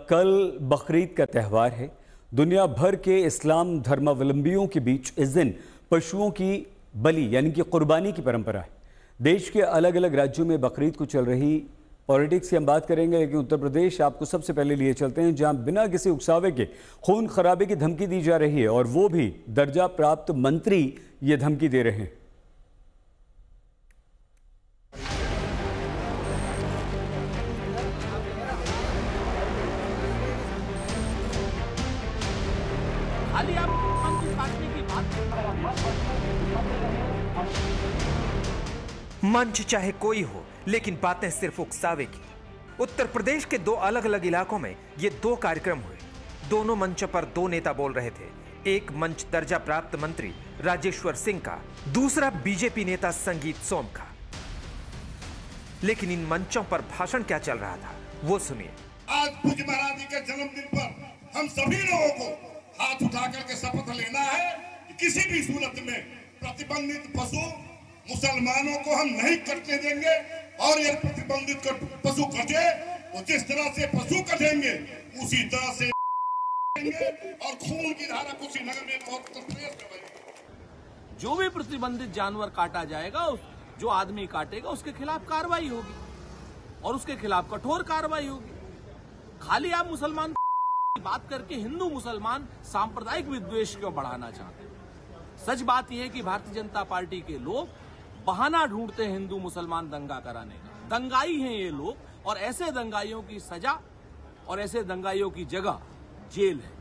कल बकरीद का त्यौहार है। दुनिया भर के इस्लाम धर्मावलंबियों के बीच इस दिन पशुओं की बलि यानी कि कुर्बानी की परंपरा है। देश के अलग अलग राज्यों में बकरीद को चल रही पॉलिटिक्स की हम बात करेंगे, लेकिन उत्तर प्रदेश आपको सबसे पहले लिए चलते हैं, जहां बिना किसी उकसावे के खून खराबे की धमकी दी जा रही है और वो भी दर्जा प्राप्त मंत्री ये धमकी दे रहे हैं। खाली आप काटने की बात। मंच चाहे कोई हो, लेकिन बातें सिर्फ उकसावे की। उत्तर प्रदेश के दो अलग अलग इलाकों में ये दो कार्यक्रम हुए। दोनों मंचों पर दो नेता बोल रहे थे। एक मंच दर्जा प्राप्त मंत्री राजेश्वर सिंह का, दूसरा बीजेपी नेता संगीत सोम का। लेकिन इन मंचों पर भाषण क्या चल रहा था, वो सुनिए। आज पूज्य महाराज जी के जन्मदिन पर हम सभी लोगों को हाथ उठा करके शपथ लेना है कि किसी भी सूरत में प्रतिबंधित पशु मुसलमानों को हम नहीं कटने देंगे, और यदि प्रतिबंधित पशु कटे तो जिस तरह से पशु कटेंगे उसी तरह से और खून की धारा कुशीनगर में बहुत प्रदेश में बनेगी। जो भी प्रतिबंधित जानवर काटा जाएगा, जो आदमी काटेगा उसके खिलाफ कार्रवाई होगी और उसके खिलाफ कठोर कार्रवाई होगी। खाली आप मुसलमान की बात करके हिंदू मुसलमान सांप्रदायिक विद्वेष क्यों बढ़ाना चाहते हैं? सच बात यह है कि भारतीय जनता पार्टी के लोग बहाना ढूंढते हैं हिंदू मुसलमान दंगा कराने का। दंगाई हैं ये लोग, और ऐसे दंगाइयों की सजा और ऐसे दंगाइयों की जगह जेल है।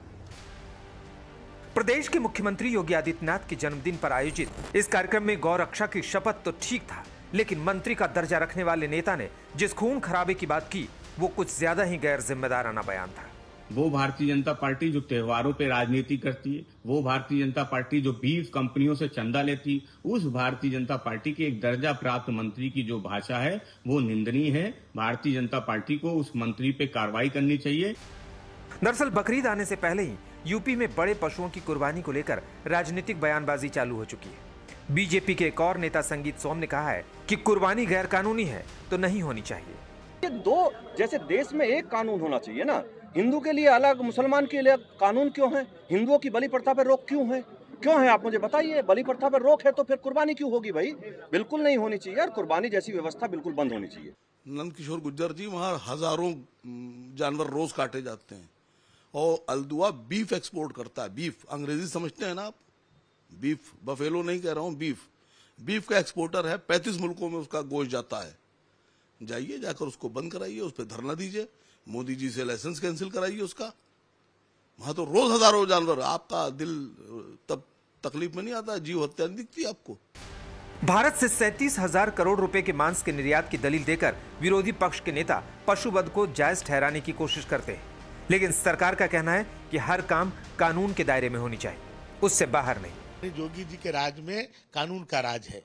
प्रदेश के मुख्यमंत्री योगी आदित्यनाथ के जन्मदिन पर आयोजित इस कार्यक्रम में गौ रक्षा की शपथ तो ठीक था, लेकिन मंत्री का दर्जा रखने वाले नेता ने जिस खून खराबे की बात की, वो कुछ ज्यादा ही गैर जिम्मेदाराना बयान था। वो भारतीय जनता पार्टी जो त्योहारों पे राजनीति करती है, वो भारतीय जनता पार्टी जो बीफ कंपनियों से चंदा लेती, उस भारतीय जनता पार्टी के एक दर्जा प्राप्त मंत्री की जो भाषा है वो निंदनीय है। भारतीय जनता पार्टी को उस मंत्री पे कार्रवाई करनी चाहिए। दरअसल बकरीद आने से पहले ही यूपी में बड़े पशुओं की कुर्बानी को लेकर राजनीतिक बयानबाजी चालू हो चुकी है। बीजेपी के एक और नेता संगीत सोम ने कहा है कि कुर्बानी गैर कानूनी है तो नहीं होनी चाहिए। ये दो जैसे देश में एक कानून होना चाहिए ना, हिंदू के लिए अलग, मुसलमान के लिए कानून क्यों है? हिंदुओं की बलि प्रथा पर रोक क्यों है? क्यों है आप मुझे बताइए। बलि प्रथा पर रोक है तो फिर कुर्बानी क्यों होगी भाई? बिल्कुल नहीं होनी चाहिए, और कुर्बानी जैसी व्यवस्था बिल्कुल बंद होनी चाहिए। नंद किशोर गुर्जर जी, वहाँ हजारों जानवर रोज काटे जाते हैं और अल्दुआ बीफ एक्सपोर्ट करता है। बीफ अंग्रेजी समझते हैं ना आप? बीफ, बफेलो नहीं कह रहा हूँ, बीफ का एक्सपोर्टर है। 35 मुल्कों में उसका गोश्त जाता है। जाइए, जाकर उसको बंद कराइए, उस पर धरना दीजिए, मोदी जी से लाइसेंस कैंसिल कराइए उसका। वहां तो रोज हजारों जानवर, आपका दिल तब तकलीफ में नहीं आता? जीव हत्या नहीं दिखती आपको? भारत से 37,000 करोड़ रुपए के मांस के निर्यात की दलील देकर विरोधी पक्ष के नेता पशुवध को जायज ठहराने की कोशिश करते हैं, लेकिन सरकार का कहना है कि हर काम कानून के दायरे में होनी चाहिए, उससे बाहर नहीं। योगी जी के राज में कानून का राज है।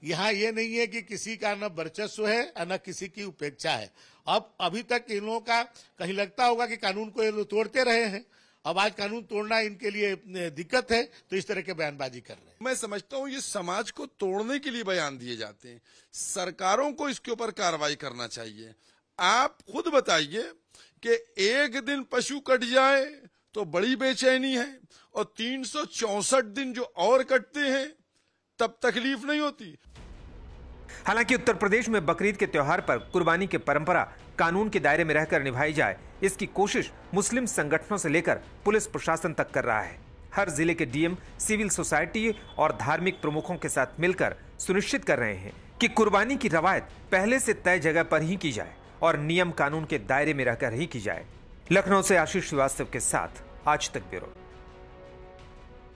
यहाँ ये नहीं है कि किसी का न वर्चस्व है न किसी की उपेक्षा है। अब अभी तक इन लोगों का कहीं लगता होगा कि कानून को ये लोग तोड़ते रहे हैं, अब आज कानून तोड़ना इनके लिए दिक्कत है, तो इस तरह के बयानबाजी कर रहे हैं। मैं समझता हूँ ये समाज को तोड़ने के लिए बयान दिए जाते हैं। सरकारों को इसके ऊपर कार्रवाई करना चाहिए। आप खुद बताइए कि एक दिन पशु कट जाए तो बड़ी बेचैनी है, और 364 दिन जो और कटते हैं तब तकलीफ नहीं होती। हालांकि उत्तर प्रदेश में बकरीद के त्योहार पर कुर्बानी की परंपरा कानून के दायरे में रहकर निभाई जाए, इसकी कोशिश मुस्लिम संगठनों से लेकर पुलिस प्रशासन तक कर रहा है। हर जिले के डीएम सिविल सोसाइटी और धार्मिक प्रमुखों के साथ मिलकर सुनिश्चित कर रहे हैं कि कुर्बानी की रवायत पहले से तय जगह पर ही की जाए और नियम कानून के दायरे में रहकर ही की जाए। लखनऊ से आशीष श्रीवास्तव के साथ आज तक ब्यूरो।